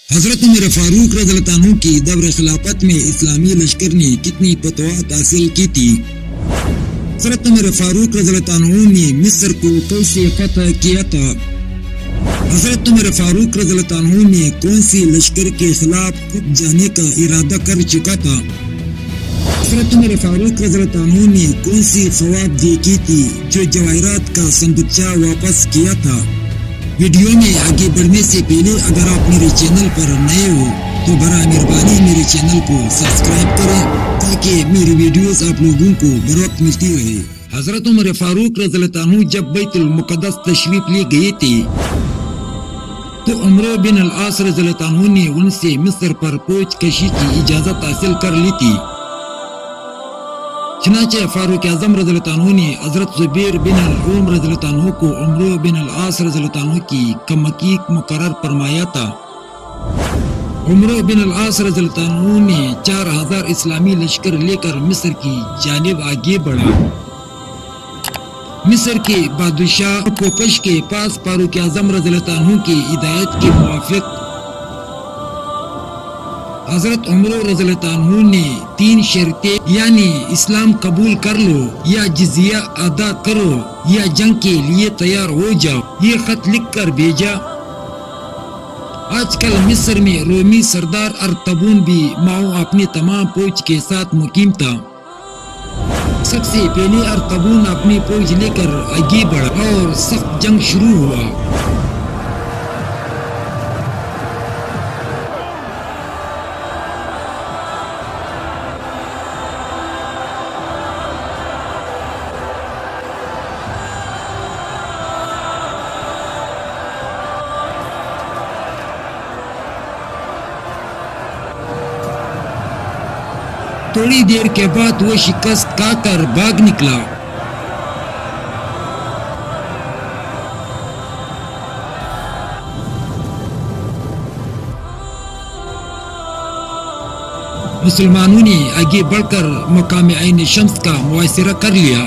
حضرت عمر فاروق رضی اللہ عنہ کی دور خلافت میں اسلامی لشکر نے کتنی فتوحات حاصل کی تھی؟ حضرت عمر فاروق رضی اللہ عنہ نے مصر کو کیسے فتح کیا تھا؟ حضرت عمر فاروق رضی اللہ عنہ نے کون سی لشکر کے خلاف خود جانے کا ارادہ کر چکا تھا؟ حضرت عمر فاروق رضی اللہ عنہ نے کون سی خواب دیکھی تھی جو جواہرات کا صندوقچہ واپس کیا تھا؟ ویڈیو میں آگے بڑھنے سے پہلے اگر آپ میرے چینل پر نئے ہو تو برائے مہربانی میرے چینل کو سبسکرائب کریں تاکہ میری ویڈیوز آپ لوگوں کو بروقت ملتی رہے۔ حضرت عمر فاروق رضی اللہ عنہ جب بیت المقدس تشریف لے گئے تھے تو عمرو بن العاص رضی اللہ عنہ نے ان سے مصر پر پہنچ کشی کی اجازت حاصل کر لی تھی۔ چنانچہ فاروق اعظم رضی اللہ عنہ نے حضرت زبیر بن العوام رضی اللہ عنہ کو عمرو بن العاص رضی اللہ عنہ کی کمکیک مقرر فرمایا تھا۔ عمرو بن العاص رضی اللہ عنہ نے 4000 اسلامی لشکر لے کر مصر کی جانب آگے بڑھا۔ مصر کے بادشاہ کوپش کے پاس فاروق اعظم رضی اللہ عنہ کی ہدایت کے موافق حضرت عمر رضی اللہ عنہ نے 3 شرطیں یعنی اسلام قبول کر لو یا جزیہ ادا کرو یا جنگ کے لیے تیار ہو جاؤ یہ خط لکھ کر بھیجا۔ آج کل مصر میں رومی سردار ارطبون بھی ماؤ اپنی تمام فوج کے ساتھ مقیم تھا۔ سب سے پہلے ارطبون اپنی فوج لے کر آگے بڑھا اور سخت جنگ شروع ہوا۔ تھوڑی دیر کے بعد وہ شکست کھا کر بھاگ نکلا۔ مسلمانوں نے آگے بڑھ کر مقام عین شمس کا محاصرہ کر لیا۔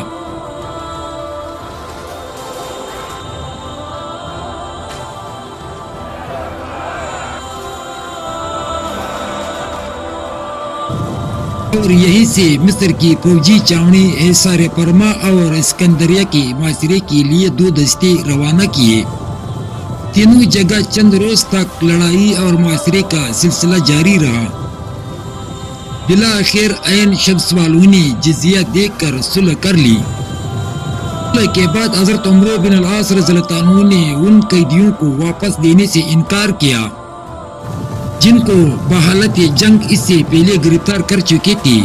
اور یہی سے مصر کی فوجی چاونی حصار پرما اور اسکندریہ کے محاصرے کے لیے 2 دستے روانہ کیے۔ تینوں جگہ چند روز تک لڑائی اور محاصرے کا سلسلہ جاری رہا۔ بالآخر عین شمس والوں نے جزیہ دے کر صلح کر لی۔ صلح کے بعد حضرت عمرو بن العاص رضی اللہ عنہ نے ان قیدیوں کو واپس دینے سے انکار کیا جن کو بحالت جنگ اس سے پہلے گرفتار کر چکے تھے۔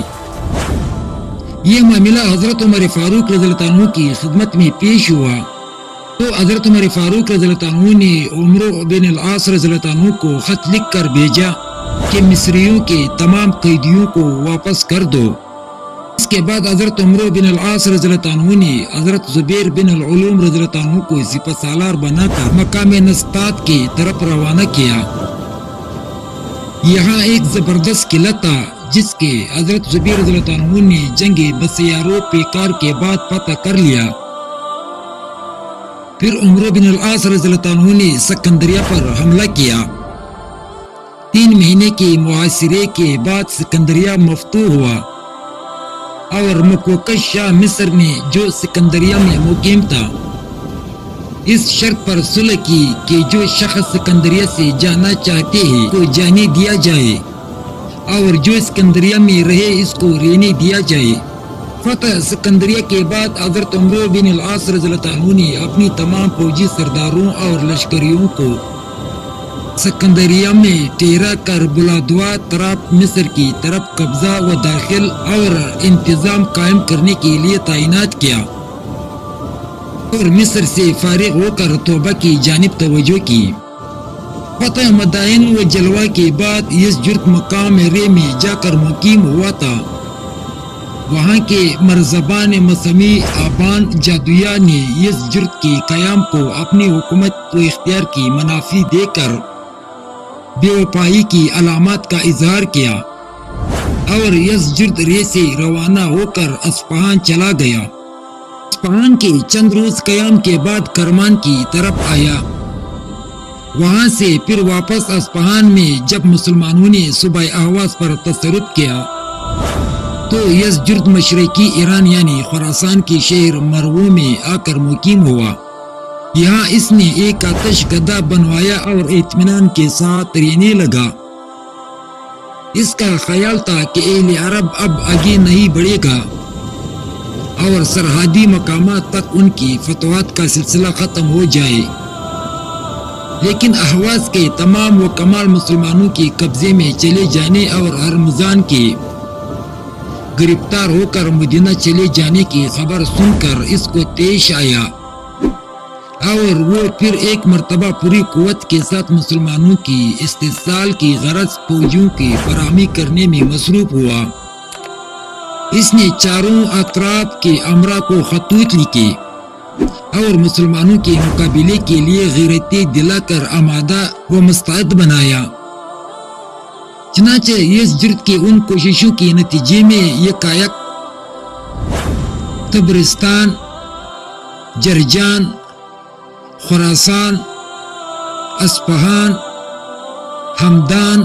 یہ معاملہ حضرت عمر فاروق رضی اللہ عنہ کی خدمت میں پیش ہوا تو حضرت عمر فاروق رضی اللہ عنہ نے عمرو بن العاص رضی اللہ عنہ کو خط لکھ کر بھیجا کہ مصریوں کے تمام قیدیوں کو واپس کر دو۔ اس کے بعد حضرت عمرو بن العاص رضی اللہ عنہ نے حضرت زبیر بن العوام رضی اللہ عنہ کو سپہ سالار بنا کر مقام نسطات کی طرف روانہ کیا۔ یہاں ایک زبردست قلعہ تھا جس کے حضرت زبیر رضی اللہ عنہ نے جنگ بسیارو پیکار کے بعد فتح کر لیا۔ پھر عمرو بن العاص رضی اللہ عنہ نے سکندریہ پر حملہ کیا۔ 3 مہینے کے محاصرے کے بعد سکندریہ مفتوح ہوا اور مکوکش شاہ مصر نے جو سکندریہ میں مقیم تھا اس شرط پر صلح کی کہ جو شخص سکندریہ سے جانا چاہتے ہیں کو جانے دیا جائے اور جو اسکندریہ میں رہے اس کو رہنے دیا جائے۔ فتح سکندریہ کے بعد حضرت عمرو بن العاص رضی اللہ عنہ نے اپنی تمام فوجی سرداروں اور لشکریوں کو سکندریہ میں ٹھہرا کر بلادوا طرف مصر کی طرف قبضہ و داخل اور انتظام قائم کرنے کے لیے تعینات کیا اور مصر سے فارغ ہو کر توبہ کی جانب توجہ کی۔ فتح مدائن و جلوہ کے بعد یزجرد مقام رے میں جا کر مقیم ہوا تھا۔ وہاں کے مرزبان مسمی آبان جادویہ نے یزجرد کے قیام کو اپنی حکومت و اختیار کی منافی دے کر بے وفائی کی علامات کا اظہار کیا اور یزجرد رے سے روانہ ہو کر اصفہان چلا گیا۔ اصفہان کے چند روز قیام کے بعد کرمان کی طرف آیا وہاں سے پھر واپس اصفہان میں جب مسلمانوں نے صوبہ اہواز پر تصرف کیا تو یزجرد مشرقی ایران یعنی خراسان کی شہر مرو میں آ کر مقیم ہوا۔ یہاں اس نے ایک آتش گدھا بنوایا اور اطمینان کے ساتھ رہنے لگا۔ اس کا خیال تھا کہ اہل عرب اب آگے نہیں بڑھے گا اور سرحدی مقامات تک ان کی فتوحات کا سلسلہ ختم ہو جائے، لیکن اہواز کے تمام و کمال مسلمانوں کے قبضے میں چلے جانے اور ہرمزان کے گرفتار ہو کر مدینہ چلے جانے کی خبر سن کر اس کو پیش آیا اور وہ پھر ایک مرتبہ پوری قوت کے ساتھ مسلمانوں کی استحصال کی غرض فوجیوں کی فراہمی کرنے میں مصروف ہوا۔ اس نے چاروں اطراف کے امراء کو خطوط لکھے اور مسلمانوں کے مقابلے کے لیے غیرتیں دلا کر آمادہ و مستعد بنایا۔ چنانچہ یزجرد کی ان کوششوں کے نتیجے میں یکایک طبرستان، جرجان، خراسان، اصفہان، ہمدان،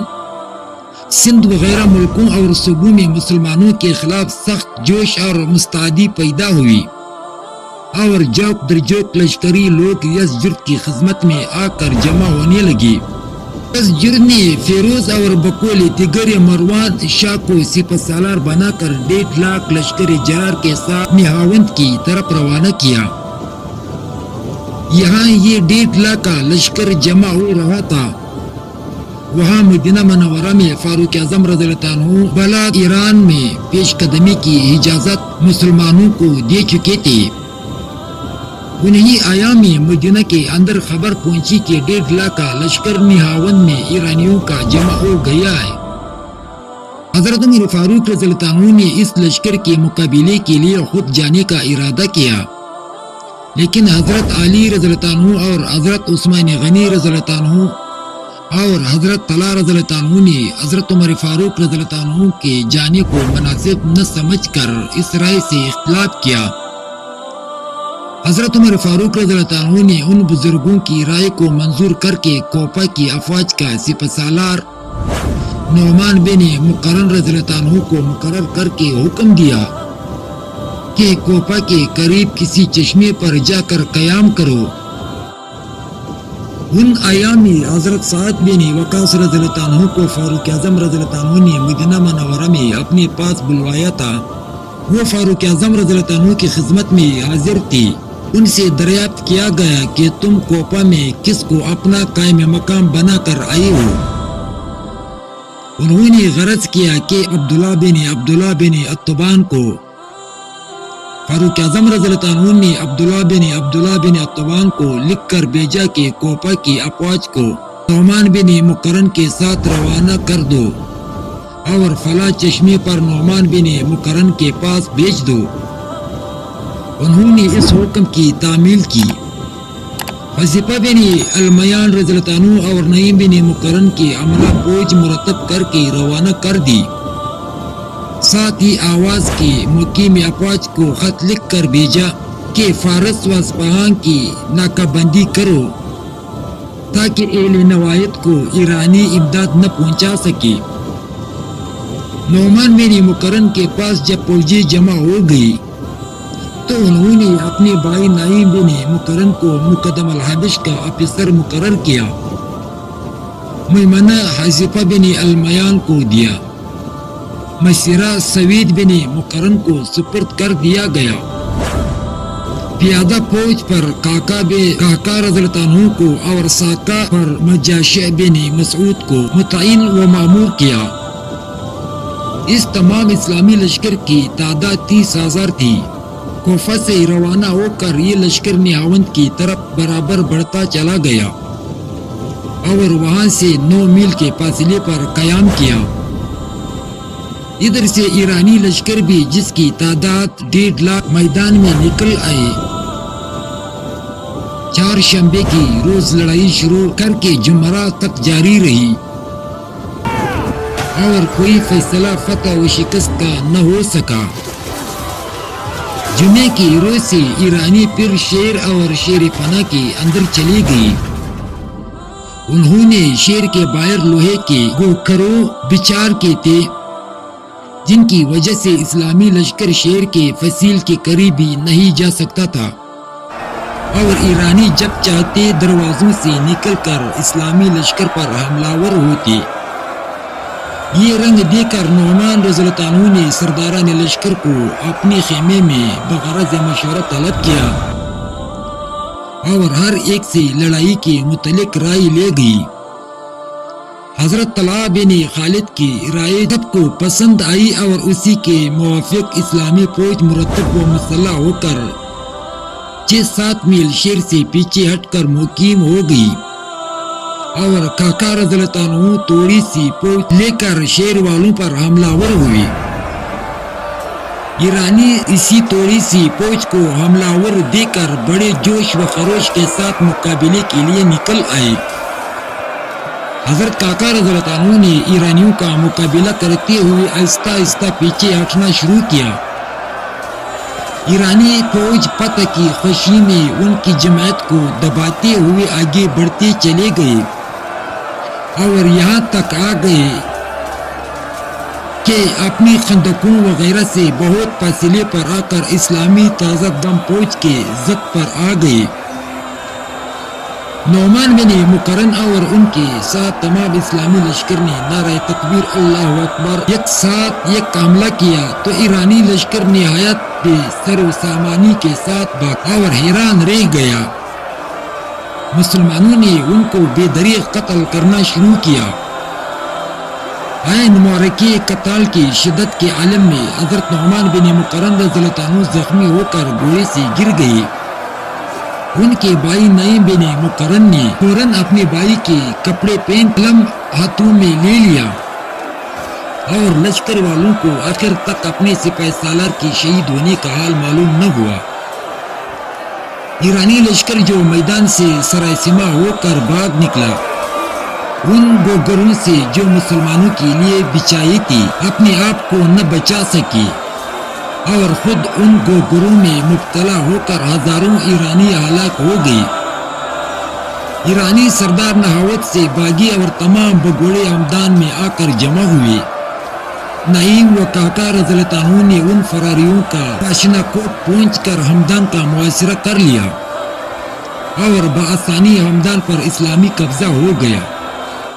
سندھ وغیرہ ملکوں اور صوبوں میں مسلمانوں کے خلاف سخت جوش اور مستعدی پیدا ہوئی اور جوک در جوک لشکری لوگ یزجرد کی خدمت میں آ کر جمع ہونے لگے۔ یزجرد نے فیروز اور بقول دیگر مروان شاہ کو سپہ سالار بنا کر 1.5 لاکھ لشکر جرار کے ساتھ نہاوند کی طرف روانہ کیا۔ یہاں یہ 1.5 لاکھ کا لشکر جمع ہو رہا تھا، وہاں مدینہ منورہ میں فاروق اعظم رضی اللہ عنہ بلاد ایران میں پیش قدمی کی اجازت مسلمانوں کو دے چکے تھے۔ انہی ایام میں مدینہ کے اندر خبر پہنچی کہ 1.5 لاکھ کا لشکر نہاوند میں ایرانیوں کا جمع ہو گیا ہے۔ حضرت عمر فاروق رضی اللہ عنہ نے اس لشکر کے مقابلے کے لیے خود جانے کا ارادہ کیا، لیکن حضرت علی رضی اللہ عنہ اور حضرت عثمان غنی رضی اللہ عنہ اور حضرت طلحہ رضی اللہ عنہ نے حضرت عمر فاروق رضی اللہ عنہ کے جانے کو مناسب نہ سمجھ کر اس رائے سے اختلاف کیا۔ حضرت عمر فاروق رضی اللہ عنہ نے ان بزرگوں کی رائے کو منظور کر کے کوفہ کی افواج کا سپہ سالار نعمان بن مقرن رضی اللہ عنہ کو مقرر کر کے حکم دیا کہ کوفہ کے قریب کسی چشمے پر جا کر قیام کرو۔ ان ایام میں حضرت سعد بن وقاص رضی اللہ عنہ کو فاروق اعظم رضی اللہ عنہ نے مدینہ منورہ میں اپنے پاس بلوایا تھا۔ وہ فاروق اعظم رضی اللہ عنہ کی خدمت میں حاضر تھی۔ ان سے دریافت کیا گیا کہ تم کوفہ میں کس کو اپنا قائم مقام بنا کر آئے ہو؟ انہوں نے غرض کیا کہ عبداللہ بن اتبان کو۔ فاروق اعظم رضی اللہ عنہ نے عبداللہ بن اتبان کو لکھ کر بھیجا کہ کوفہ کی افواج کو نعمان بن مقرن کے ساتھ روانہ کر دو اور فلاں چشمے پر نعمان بن مقرن کے پاس بھیج دو۔ انہوں نے اس حکم کی تعمیل کی۔ حذیفہ بن المیان رضی اللہ عنہ اور نعیم بن مقرن کی عملہ فوج مرتب کر کے روانہ کر دی۔ ساتھ ہی آواز کے مقیم افواج کو خط لکھ کر بھیجا کہ فارس و اصفہان کی ناکہ بندی کرو تاکہ اہل نوایت کو ایرانی امداد نہ پہنچا سکے۔ نعمان بن مقرن کے پاس جب فوجی جمع ہو گئی تو انہوں نے اپنے بھائی نعیم بن مقرن کو مقدم الحبش کا افسر مقرر کیا۔ میمنہ حذیفہ بن المیان کو دیا۔ مسیرہ سوید بن مقرن کو سپرد کر دیا گیا۔ پیادہ فوج پر کاکا رضی اللہ عنہ کو اور ساکا پر مجاشع بن مسعود کو متعین و مامور کیا۔ اس تمام اسلامی لشکر کی تعداد 30,000 تھی۔ کوفہ سے روانہ ہو کر یہ لشکر نہاوند کی طرف برابر بڑھتا چلا گیا اور وہاں سے 9 میل کے فاصلے پر قیام کیا۔ ادھر سے ایرانی لشکر بھی جس کی تعداد 1.5 لاکھ میدان میں نکل آئے۔ چہارشنبے کی روز لڑائی شروع کر کے جمعرات تک جاری رہی اور کوئی فیصلہ فتح و شکست کا نہ ہو سکا۔ جمعے کی روز سے ایرانی پھر شیر اور شیر پناہ کے اندر چلی گئی۔ انہوں نے شیر کے باہر لوہے کے گوکھروں بچار کے تھے، جن کی وجہ سے اسلامی لشکر شیر کے فصیل کے قریب بھی نہیں جا سکتا تھا، اور ایرانی جب چاہتے دروازوں سے نکل کر اسلامی لشکر پر حملہ ور ہوتے۔ یہ رنگ دے کر نعمان رضی اللہ عنہ نے سرداران لشکر کو اپنے خیمے میں بغرض مشورہ طلب کیا، اور ہر ایک سے لڑائی کے متعلق رائے لے گئی۔ حضرت طلحہ بن خالد کی رائے سب کو پسند آئی، اور اسی کے موافق اسلامی فوج مرتب و مسلح ہو کر 6-7 میل شیر سے پیچھے ہٹ کر مقیم ہو گئی، اور کاکا رضی اللہ عنہ تھوڑی سی فوج لے کر شیر والوں پر حملہ ور ہوئے۔ ایرانی اسی تھوڑی سی فوج کو حملہ ور دے کر بڑے جوش و خروش کے ساتھ مقابلے کے لیے نکل آئے۔ حضرت کاکا رضی اللہ عنہ نے ایرانیوں کا مقابلہ کرتے ہوئے آہستہ آہستہ پیچھے ہٹنا شروع کیا۔ ایرانی فوج فتح کی خوشی میں ان کی جماعت کو دباتے ہوئے آگے بڑھتے چلے گئے، اور یہاں تک آ گئے کہ اپنی خندقوں وغیرہ سے بہت فاصلے پر آ کر اسلامی تازہ دم فوج کے زد پر آ گئے۔ نعمان بن مقرن اور ان کے ساتھ تمام اسلامی لشکر نے نعرہ تکبیر اللہ اکبر ایک ساتھ ایک حملہ کیا، تو ایرانی لشکر نہایت بے سر و سامانی کے ساتھ بھاگا اور حیران رہ گیا۔ مسلمانوں نے ان کو بے دریغ قتل کرنا شروع کیا۔ عین معرکے قتال کی شدت کے عالم میں حضرت نعمان بن مقرن رضی اللہ عنہ زخمی ہو کر گھوڑے سے گر گئے۔ ان کے بھائی نعیم بن مقرن نے فوراً اپنے بھائی کے کپڑے پہن قلم ہاتھوں میں لے لیا، اور لشکر والوں کو آخر تک اپنے سپاہ سالار کی شہید ہونے کا حال معلوم نہ ہوا۔ ایرانی لشکر جو میدان سے سراسیمہ ہو کر بھاگ نکلا، ان گوگروں سے جو مسلمانوں کے لیے بچائی تھی اپنے آپ کو نہ بچا سکے، اور خود ان گوگروں میں مبتلا ہو کر ہزاروں ایرانی ہلاک ہو گئے۔ ایرانی سردار نہاوت سے باغی اور تمام بگوڑے ہمدان میں آ کر جمع ہوئے۔ نعیم و کاکا رضی اللہ عنہ نے ان فراریوں کا پاشنا کوٹ پہنچ کر ہمدان کا محاصرہ کر لیا، اور بآسانی ہمدان پر اسلامی قبضہ ہو گیا۔